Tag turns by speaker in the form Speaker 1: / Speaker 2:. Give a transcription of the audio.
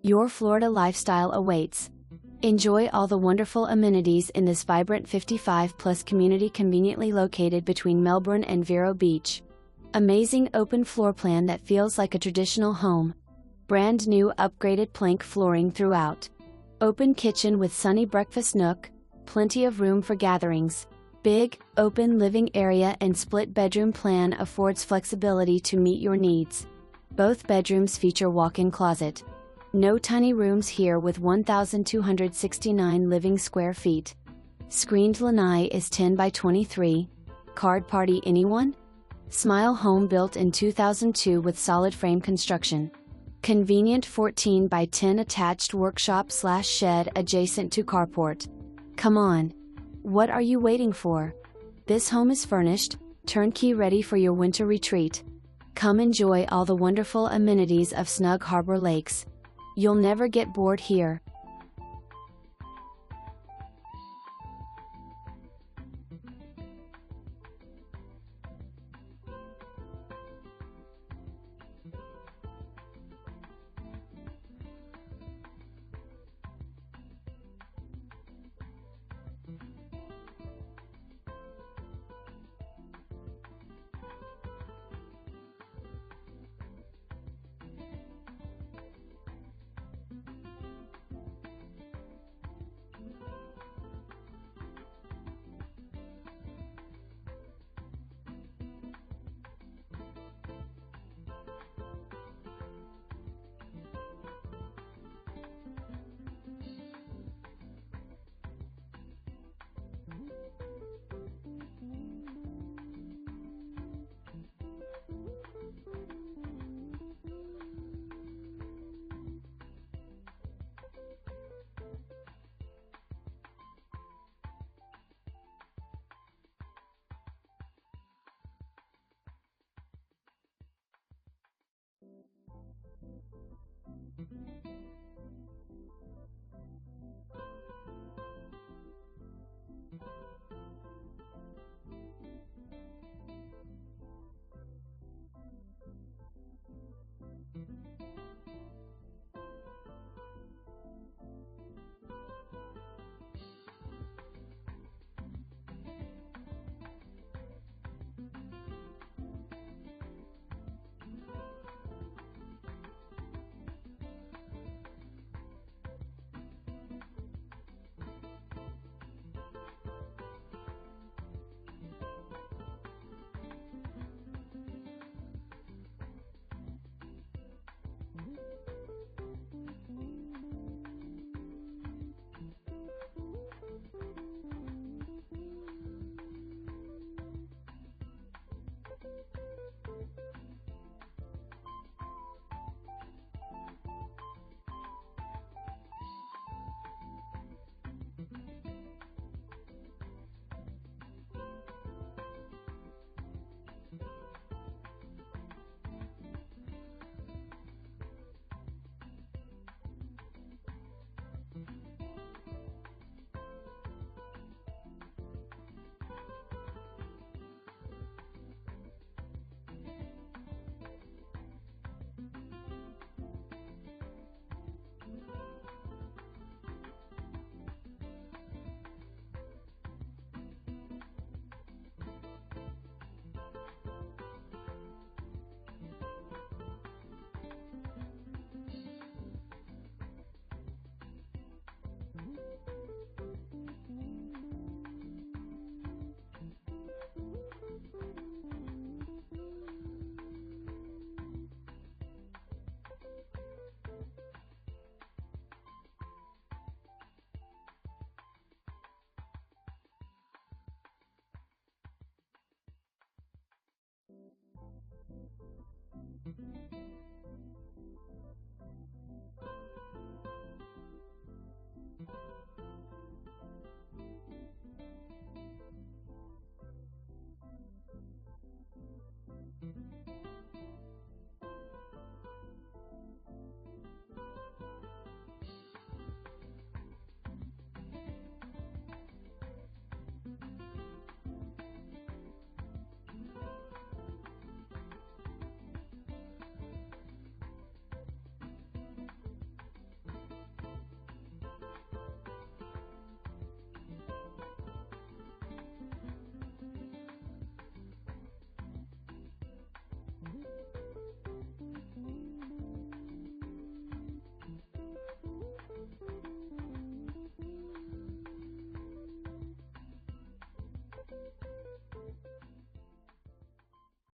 Speaker 1: Your Florida lifestyle awaits. Enjoy all the wonderful amenities in this vibrant 55-plus community conveniently located between Melbourne and Vero Beach. Amazing open floor plan that feels like a traditional home. Brand new upgraded plank flooring throughout. Open kitchen with sunny breakfast nook, plenty of room for gatherings. Big, open living area and split bedroom plan affords flexibility to meet your needs. Both bedrooms feature walk-in closet. No tiny rooms here with 1,269 living square feet. Screened lanai is 10 by 23. Card party anyone? Smile home built in 2002 with solid frame construction. Convenient 14 by 10 attached workshop/shed adjacent to carport. Come on. What are you waiting for? This home is furnished, turnkey ready for your winter retreat. Come enjoy all the wonderful amenities of Snug Harbor Lakes. You'll never get bored here.